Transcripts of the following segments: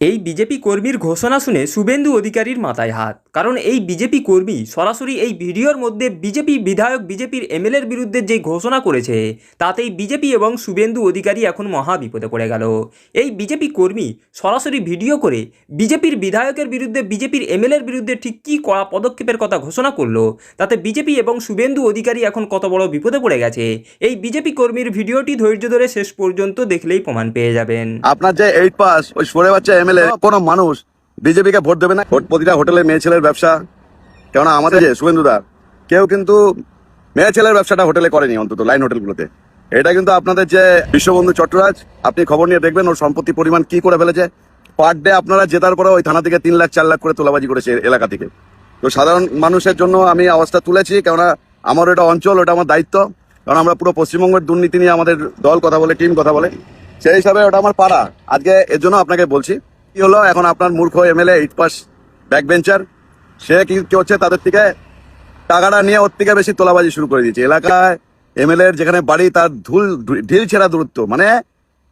এই বিজেপি কর্মীর ঘোষণা শুনে শুভেন্দু অধিকারীর মাথায় হাত। কারণ এই বিজেপি কর্মী সরাসরি এই ভিডিওর মধ্যে বিজেপি বিধায়ক বিজেপির এমএলএর বিরুদ্ধে যে ঘোষণা করেছে তাতেই বিজেপি এবং শুভেন্দু অধিকারী এখন মহা বিপদে পড়ে গেল। এই বিজেপি কর্মী সরাসরি ভিডিও করে বিজেপির বিধায়কের বিরুদ্ধে বিজেপির এমএলএর বিরুদ্ধে ঠিক কী কড়া পদক্ষেপের কথা ঘোষণা করলো, তাতে বিজেপি এবং শুভেন্দু অধিকারী এখন কত বড় বিপদে পড়ে গেছে এই বিজেপি কর্মীর ভিডিওটি ধৈর্য ধরে শেষ পর্যন্ত দেখলেই প্রমাণ পেয়ে যাবেন। আপনার যে 8 পাস ওই সরে বাচ্চা এমএলএ কোনো মানুষ বিজেপিকে ভোট দেবে না। প্রতিটা হোটেলে মেয়ে ছেলের ব্যবসা, কেননা আমাদের যে শুভেন্দুদা কেউ কিন্তু মেয়ে ছেলের ব্যবসাটা হোটেলে করেনি, অন্তত লাইন হোটেলগুলোতে। এটা কিন্তু আপনাদের যে বিশ্ববন্ধু চট্টরাজ, আপনি খবর নিয়ে দেখবেন ওর সম্পত্তি পরিমাণ কি করে ফেলেছে। পার ডে আপনারা জেতার পরে ওই থানা থেকে 3 লাখ 4 লাখ করে তোলাবাজি করেছে এলাকা থেকে। তো সাধারণ মানুষের জন্য আমি আওয়াজটা তুলেছি, কেননা আমার এটা অঞ্চল, ওটা আমার দায়িত্ব। কারণ আমরা পুরো পশ্চিমবঙ্গের দুর্নীতি নিয়ে আমাদের দল কথা বলে, টিম কথা বলে, সেই হিসাবে ওটা আমার পাড়া। আজকে এর জন্য আপনাকে বলছি কি হলো, এখন আপনার মূর্খ এমএলএ 8 পাস ব্যাক বেঞ্চার সে কি হচ্ছে, তাদের থেকে টাকাটা নিয়ে ওর থেকে বেশি তোলাবাজি শুরু করে দিয়েছে এলাকায়। এমএলএ যেখানে বাড়ি তার ঢিল ছেঁড়া দূরত্ব, মানে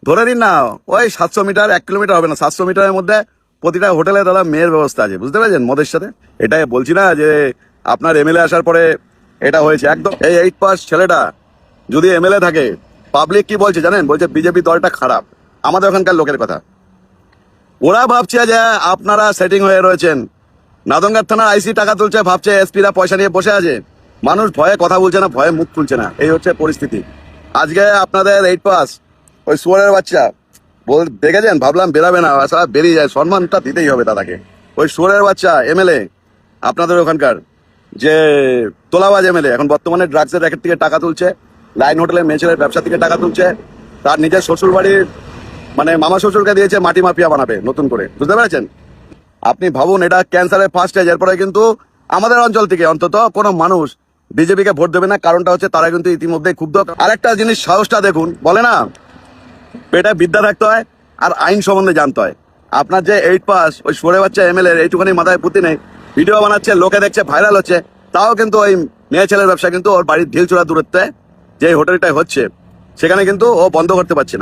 ধরে নিন না ওই 700 মিটার, 1 কিলোমিটার হবে না, 700 মিটারের মধ্যে প্রতিটা হোটেলে দাদা মেয়ের ব্যবস্থা আছে, বুঝতে পেরেছেন, মদের সাথে। এটাই বলছি না যে আপনার এমএলএ আসার পরে এটা হয়েছে। একদম এই 8 পাস ছেলেটা যদি এমএলএ থাকে, পাবলিক কি বলছে জানেন? বলছে বিজেপি দলটা খারাপ। আমাদের ওখানকার লোকের কথা ওরা ভাবছে যে আপনারা সেটিং হয়ে রয়েছেন। নাদনঘাট থানার আইসি টাকা তুলছে, ভাবছে এসপিরা পয়সা নিয়ে বসে আছে। মানুষ ভয়ে কথা বলছে না, ভয়ে মুখ খুলছে না, এই হচ্ছে পরিস্থিতি। আজকে আপনাদের 8 পাস ওই সুয়ারের বাচ্চা দেখেছেন, ভাবলাম বেরাবে না, আসলে বেরিয়ে যায়। সম্মানটা দিতেই হবে দাদাকে। ওই সুয়ারের বাচ্চা এমএলএ আপনাদের ওখানকার যে তোলাবাজ এমএলএ, এখন বর্তমানে ড্রাগসের র্যাকেট থেকে টাকা তুলছে, লাইন হোটেলের মেয়েছেলের ব্যবসা থেকে টাকা তুলছে, তার নিজের শ্বশুর বাড়ির মানে মামা শ্বশুরকে দিয়েছে মাটি মাফিয়া বানাবে নতুন করে, বুঝতে পেরেছেন? আপনি ভাবুন, এটা ক্যান্সারের ফার্স্ট স্টেজ। এরপরে কিন্তু আমাদের অঞ্চল থেকে অন্তত কোনো মানুষ বিজেপিকে ভোট দেবে না। কারণটা হচ্ছে তারা কিন্তু ইতিমধ্যে ক্ষুব্ধ। আরেকটা জিনিস, সাহসটা দেখুন, বলে না পেটে বিদ্যা থাকতে হয় আর আইন সম্বন্ধে জানতে হয়। আপনার যে 8 পাস ওই সরে বাচ্চা এমএলএ এইটুখানি মাথায় বুদ্ধি নেই, ভিডিও বানাচ্ছে, লোকে দেখছে, ভাইরাল হচ্ছে, তাও কিন্তু ওই মেয়ে ছেলের ব্যবসা কিন্তু ওর বাড়ির ঢিল ছোড়া দূরত্বে যে হোটেলটাই হচ্ছে সেখানে কিন্তু ও বন্ধ করতে পারছে না।